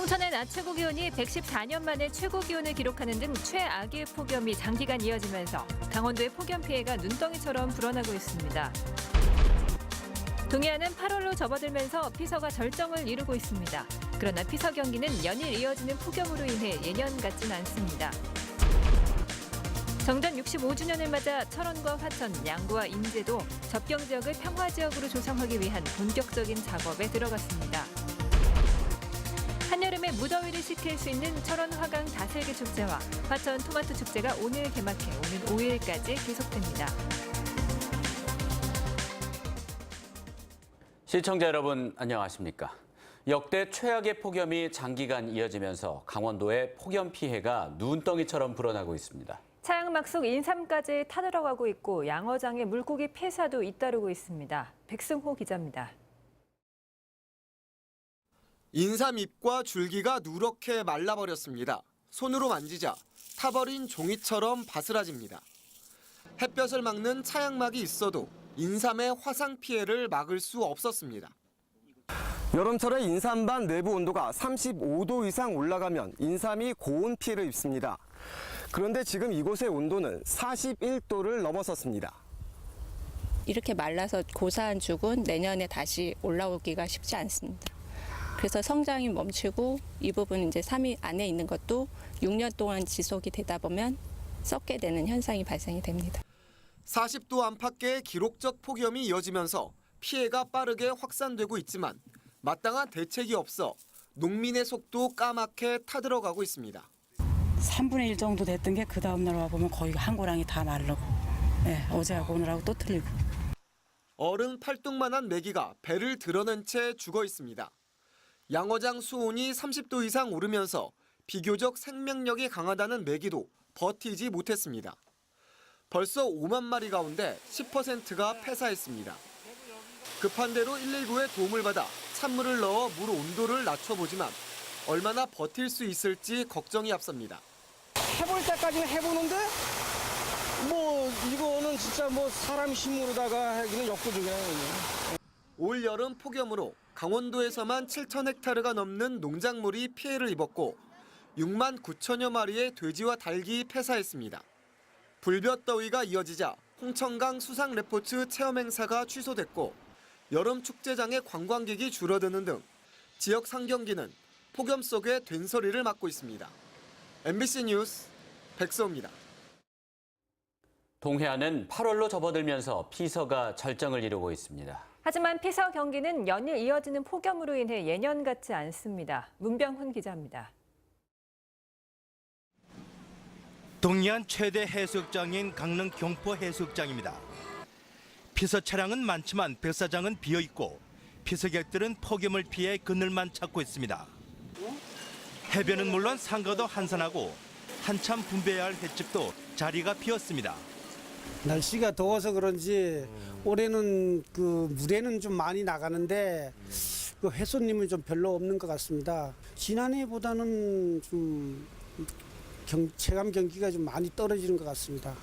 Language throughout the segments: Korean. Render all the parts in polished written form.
홍천의 낮 최고 기온이 114년 만에 최고 기온을 기록하는 등 최악의 폭염이 장기간 이어지면서 강원도의 폭염 피해가 눈덩이처럼 불어나고 있습니다. 동해안은 8월로 접어들면서 피서가 절정을 이루고 있습니다. 그러나 피서 경기는 연일 이어지는 폭염으로 인해 예년 같진 않습니다. 정전 65주년을 맞아 철원과 화천, 양구와 인제도 접경 지역을 평화 지역으로 조성하기 위한 본격적인 작업에 들어갔습니다. 한여름의 무더위를 식힐 수 있는 철원 화강 다슬기 축제와 화천 토마토 축제가 오늘 개막해 오는 5일까지 계속됩니다. 시청자 여러분 안녕하십니까? 역대 최악의 폭염이 장기간 이어지면서 강원도의 폭염 피해가 눈덩이처럼 불어나고 있습니다. 차양막 속 인삼까지 타들어가고 있고 양어장의 물고기 폐사도 잇따르고 있습니다. 백승호 기자입니다. 인삼 잎과 줄기가 누렇게 말라버렸습니다. 손으로 만지자 타버린 종이처럼 바스라집니다. 햇볕을 막는 차양막이 있어도 인삼의 화상 피해를 막을 수 없었습니다. 여름철에 인삼반 내부 온도가 35도 이상 올라가면 인삼이 고온 피해를 입습니다. 그런데 지금 이곳의 온도는 41도를 넘어섰습니다. 이렇게 말라서 고사한 죽은 내년에 다시 올라오기가 쉽지 않습니다. 그래서 성장이 멈추고 이 부분 이제 삼이 안에 있는 것도 6년 동안 지속이 되다 보면 썩게 되는 현상이 발생이 됩니다. 40도 안팎의 기록적 폭염이 이어지면서 피해가 빠르게 확산되고 있지만 마땅한 대책이 없어 농민의 속도 까맣게 타들어가고 있습니다. 3분의 1 정도 됐던 게 그 다음 날 와보면 거의 한 고랑이 다 마르고 어제하고 오늘하고 또 틀리고. 어른 팔뚝만한 메기가 배를 드러낸 채 죽어 있습니다. 양어장 수온이 30도 이상 오르면서 비교적 생명력이 강하다는 메기도 버티지 못했습니다. 벌써 5만 마리 가운데 10%가 폐사했습니다. 급한 대로 119의 도움을 받아 찬물을 넣어 물 온도를 낮춰보지만 얼마나 버틸 수 있을지 걱정이 앞섭니다. 해볼 때까지는 해보는데 이거는 진짜 사람 힘으로다가 하기는 역부족이네요. 올 여름 폭염으로 강원도에서만 7천 헥타르가 넘는 농작물이 피해를 입었고 6만 9천여 마리의 돼지와 닭이 폐사했습니다. 불볕더위가 이어지자 홍천강 수상 레포츠 체험 행사가 취소됐고 여름 축제장의 관광객이 줄어드는 등 지역 상경기는 폭염 속에 된소리를 맡고 있습니다. MBC 뉴스 백서우입니다. 동해안은 8월로 접어들면서 피서가 절정을 이루고 있습니다. 하지만 피서 경기는 연일 이어지는 폭염으로 인해 예년 같지 않습니다. 문병훈 기자입니다. 동해안 최대 해수욕장인 강릉 경포 해수욕장입니다. 피서 차량은 많지만 뱃사장은 비어있고 피서객들은 폭염을 피해 그늘만 찾고 있습니다. 해변은 물론 상가도 한산하고 한참 분배해야 할 횟집도 자리가 비었습니다. 날씨가 더워서 그런지 올해는 물에는 좀 많이 나가는데 회손님은 좀 별로 없는 것 같습니다. 지난해보다는 좀 체감 경기가 좀 많이 떨어지는 것 같습니다.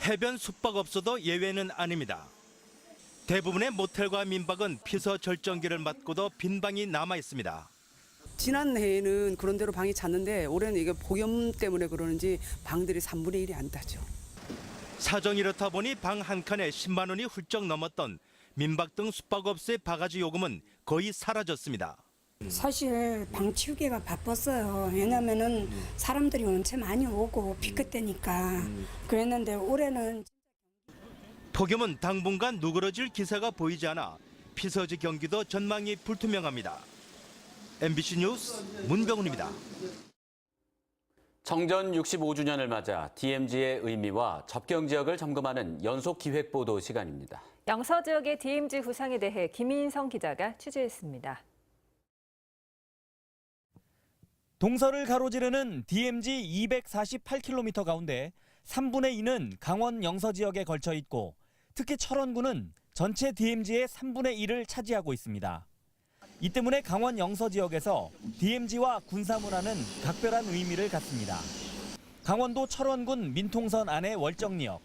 해변 숙박업소도 예외는 아닙니다. 대부분의 모텔과 민박은 피서 절정기를 맞고도 빈 방이 남아 있습니다. 지난해에는 그런 대로 방이 찼는데 올해는 이게 폭염 때문에 그러는지 방들이 3분의 1이 안 타죠. 사정이 이렇다 보니 방 한 칸에 10만 원이 훌쩍 넘었던 민박 등 숙박업소의 바가지 요금은 거의 사라졌습니다. 사실 방 치우기가 바빴어요. 왜냐면은 사람들이 원체 많이 오고 피크 때니까 그랬는데 올해는 폭염은 당분간 누그러질 기세가 보이지 않아 피서지 경기도 전망이 불투명합니다. MBC 뉴스 문병훈입니다. 정전 65주년을 맞아 DMZ의 의미와 접경 지역을 점검하는 연속 기획 보도 시간입니다. 영서 지역의 DMZ 후상에 대해 김인성 기자가 취재했습니다. 동서를 가로지르는 DMZ 248km 가운데 3분의 2는 강원 영서 지역에 걸쳐 있고 특히 철원군은 전체 DMZ의 3분의 1을 차지하고 있습니다. 이 때문에 강원 영서 지역에서 DMZ와 군사문화는 각별한 의미를 갖습니다. 강원도 철원군 민통선 안의 월정리역.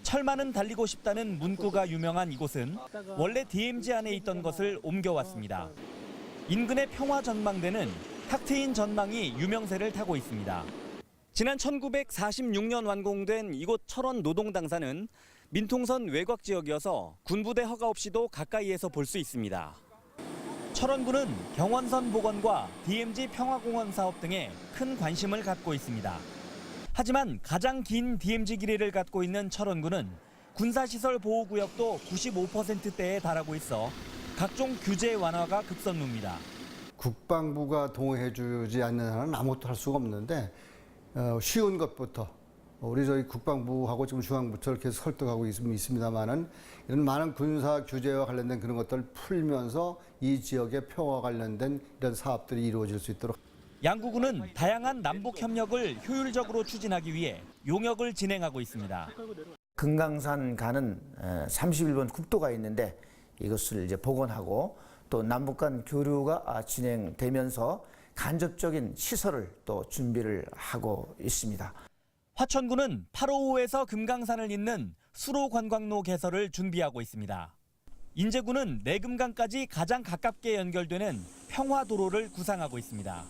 철만은 달리고 싶다는 문구가 유명한 이곳은 원래 DMZ 안에 있던 것을 옮겨왔습니다. 인근의 평화전망대는 탁 트인 전망이 유명세를 타고 있습니다. 지난 1946년 완공된 이곳 철원 노동당사는 민통선 외곽 지역이어서 군부대 허가 없이도 가까이에서 볼 수 있습니다. 철원군은 경원선 복원과 DMZ 평화공원 사업 등에 큰 관심을 갖고 있습니다. 하지만 가장 긴 DMZ 길이를 갖고 있는 철원군은 군사시설 보호구역도 95%대에 달하고 있어 각종 규제 완화가 급선무입니다. 국방부가 동의해주지 않는 한은 아무것도 할 수가 없는데 쉬운 것부터 우리 저희 국방부하고 지금 중앙부처를 계속 설득하고 있습니다만은 이런 많은 군사 규제와 관련된 그런 것들을 풀면서 이 지역의 평화 관련된 이런 사업들이 이루어질 수 있도록. 양구군은 다양한 남북 협력을 효율적으로 추진하기 위해 용역을 진행하고 있습니다. 금강산 가는 31번 국도가 있는데 이것을 이제 복원하고 또 남북 간 교류가 진행되면서 간접적인 시설을 또 준비를 하고 있습니다. 화천군은 8호호에서 금강산을 잇는 수로 관광로 개설을 준비하고 있습니다. 인제군은 내금강까지 가장 가깝게 연결되는 평화도로를 구상하고 있습니다.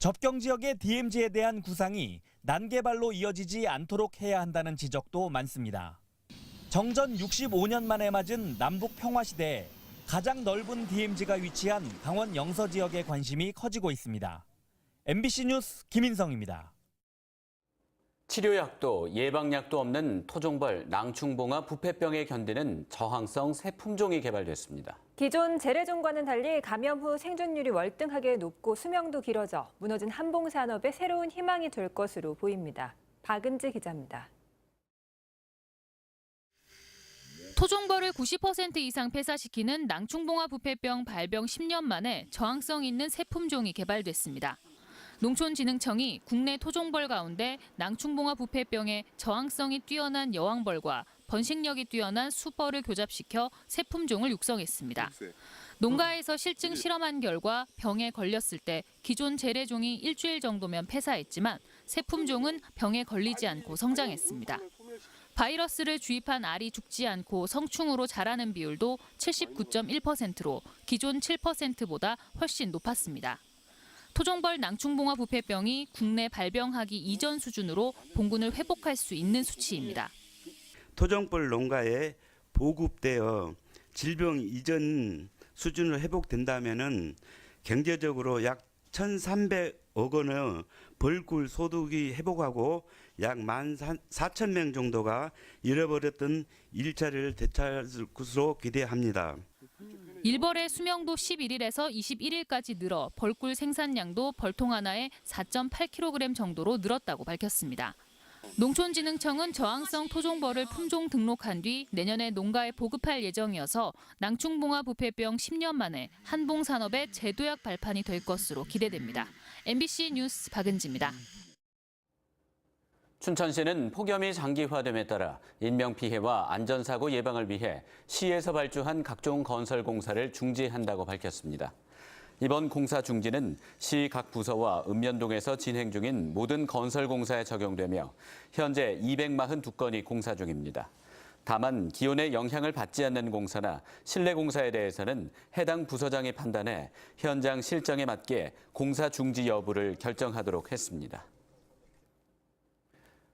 접경 지역의 DMZ에 대한 구상이 난개발로 이어지지 않도록 해야 한다는 지적도 많습니다. 정전 65년 만에 맞은 남북 평화 시대에 가장 넓은 DMZ가 위치한 강원 영서 지역의 관심이 커지고 있습니다. MBC 뉴스 김인성입니다. 치료약도 예방약도 없는 토종벌 낭충봉화 부패병에 견디는 저항성 새 품종이 개발됐습니다. 기존 재래종과는 달리 감염 후 생존율이 월등하게 높고 수명도 길어져 무너진 한봉산업에 새로운 희망이 될 것으로 보입니다. 박은지 기자입니다. 토종벌을 90% 이상 폐사시키는 낭충봉화 부패병 발병 10년 만에 저항성 있는 새 품종이 개발됐습니다. 농촌진흥청이 국내 토종벌 가운데 낭충봉화 부패병에 저항성이 뛰어난 여왕벌과 번식력이 뛰어난 수벌을 교잡시켜 새 품종을 육성했습니다. 농가에서 실증 실험한 결과 병에 걸렸을 때 기존 재래종이 일주일 정도면 폐사했지만 새 품종은 병에 걸리지 않고 성장했습니다. 바이러스를 주입한 알이 죽지 않고 성충으로 자라는 비율도 79.1%로 기존 7%보다 훨씬 높았습니다. 토종벌 낭충봉화 부패병이 국내 발병하기 이전 수준으로 봉군을 회복할 수 있는 수치입니다. 토종벌 농가에 보급되어 질병 이전 수준으로 회복된다면은 경제적으로 약 1,300억 원의 벌꿀 소득이 회복하고 약 14,000명 정도가 잃어버렸던 일자리를 되찾을 것으로 기대합니다. 일벌의 수명도 11일에서 21일까지 늘어 벌꿀 생산량도 벌통 하나에 4.8kg 정도로 늘었다고 밝혔습니다. 농촌진흥청은 저항성 토종벌을 품종 등록한 뒤 내년에 농가에 보급할 예정이어서 낭충봉화 부패병 10년 만에 한봉산업의 제도약 발판이 될 것으로 기대됩니다. MBC 뉴스 박은지입니다. 춘천시는 폭염이 장기화됨에 따라 인명피해와 안전사고 예방을 위해 시에서 발주한 각종 건설 공사를 중지한다고 밝혔습니다. 이번 공사 중지는 시 각 부서와 읍면동에서 진행 중인 모든 건설 공사에 적용되며 현재 242건이 공사 중입니다. 다만 기온의 영향을 받지 않는 공사나 실내 공사에 대해서는 해당 부서장이 판단해 현장 실정에 맞게 공사 중지 여부를 결정하도록 했습니다.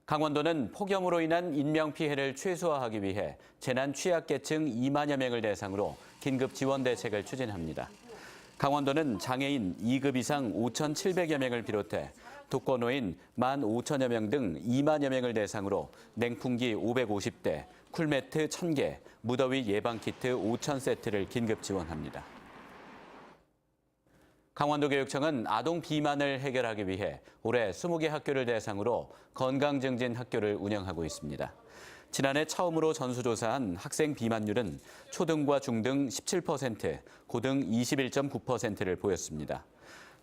강원도는 폭염으로 인한 인명피해를 최소화하기 위해 재난 취약계층 2만여 명을 대상으로 긴급 지원 대책을 추진합니다. 강원도는 장애인 2급 이상 5,700여 명을 비롯해 독거노인 15,000여 명 등 2만여 명을 대상으로 냉풍기 550대, 쿨매트 1,000개, 무더위 예방키트 5,000세트를 긴급 지원합니다. 강원도교육청은 아동 비만을 해결하기 위해 올해 20개 학교를 대상으로 건강증진 학교를 운영하고 있습니다. 지난해 처음으로 전수조사한 학생 비만율은 초등과 중등 17%, 고등 21.9%를 보였습니다.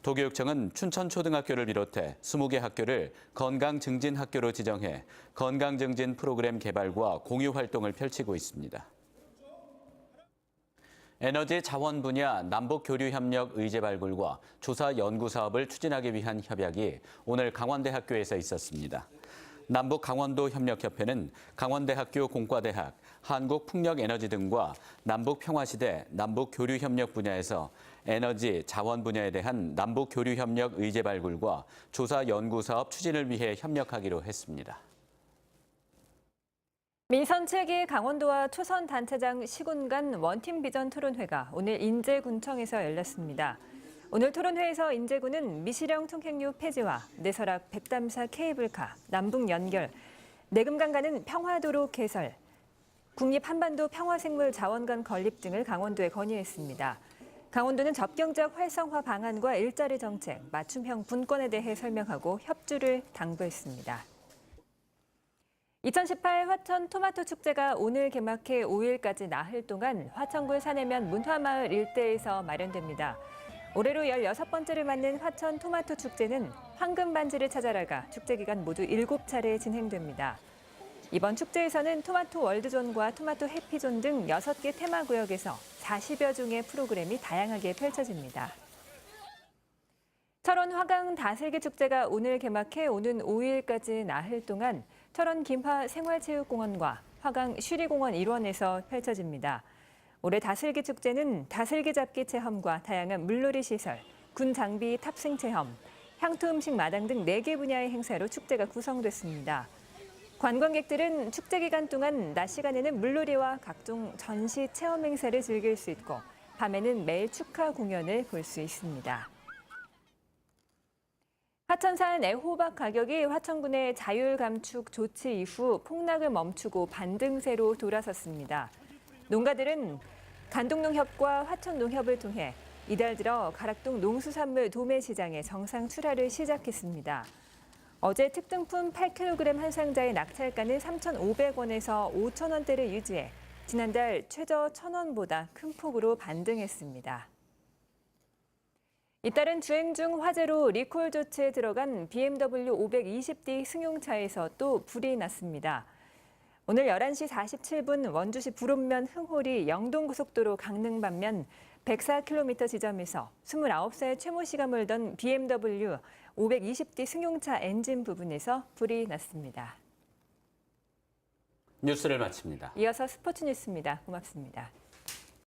도교육청은 춘천초등학교를 비롯해 20개 학교를 건강증진학교로 지정해 건강증진 프로그램 개발과 공유 활동을 펼치고 있습니다. 에너지 자원 분야 남북교류협력 의제 발굴과 조사 연구 사업을 추진하기 위한 협약이 오늘 강원대학교에서 있었습니다. 남북강원도협력협회는 강원대학교 공과대학, 한국풍력에너지 등과 남북평화시대 남북교류협력 분야에서 에너지, 자원 분야에 대한 남북 교류 협력 의제 발굴과 조사 연구 사업 추진을 위해 협력하기로 했습니다. 민선 7기 강원도와 초선 단체장 시군 간 원팀 비전 토론회가 오늘 인제군청에서 열렸습니다. 오늘 토론회에서 인제군은 미시령 통행료 폐지와 내설악 백담사 케이블카, 남북 연결, 내금강 가는 평화도로 개설, 국립 한반도 평화생물 자원관 건립 등을 강원도에 건의했습니다. 강원도는 접경지역 활성화 방안과 일자리 정책, 맞춤형 분권에 대해 설명하고 협조를 당부했습니다. 2018 화천 토마토 축제가 오늘 개막해 5일까지 나흘 동안 화천군 사내면 문화마을 일대에서 마련됩니다. 올해로 16번째를 맞는 화천 토마토 축제는 황금반지를 찾아라가 축제 기간 모두 7차례 진행됩니다. 이번 축제에서는 토마토 월드존과 토마토 해피존 등 6개 테마구역에서 40여 종의 프로그램이 다양하게 펼쳐집니다. 철원 화강 다슬기 축제가 오늘 개막해 오는 5일까지 나흘 동안 철원 김화 생활체육공원과 화강 쉬리공원 일원에서 펼쳐집니다. 올해 다슬기 축제는 다슬기 잡기 체험과 다양한 물놀이 시설, 군 장비 탑승 체험, 향토 음식 마당 등 4개 분야의 행사로 축제가 구성됐습니다. 관광객들은 축제 기간 동안 낮 시간에는 물놀이와 각종 전시 체험 행사를 즐길 수 있고 밤에는 매일 축하 공연을 볼 수 있습니다. 화천산 애호박 가격이 화천군의 자율 감축 조치 이후 폭락을 멈추고 반등세로 돌아섰습니다. 농가들은 간동농협과 화천농협을 통해 이달 들어 가락동 농수산물 도매시장에 정상 출하를 시작했습니다. 어제 특등품 8kg 한 상자의 낙찰가는 3,500원에서 5,000원대를 유지해 지난달 최저 1,000원보다 큰 폭으로 반등했습니다. 잇따른 주행 중 화재로 리콜 조치에 들어간 BMW 520D 승용차에서 또 불이 났습니다. 오늘 11시 47분 원주시 불온면 흥홀이 영동고속도로 강릉 반면 104km 지점에서 29살 최모 씨가 몰던 BMW 520D 승용차 엔진 부분에서 불이 났습니다. 뉴스를 마칩니다. 이어서 스포츠 뉴스입니다. 고맙습니다.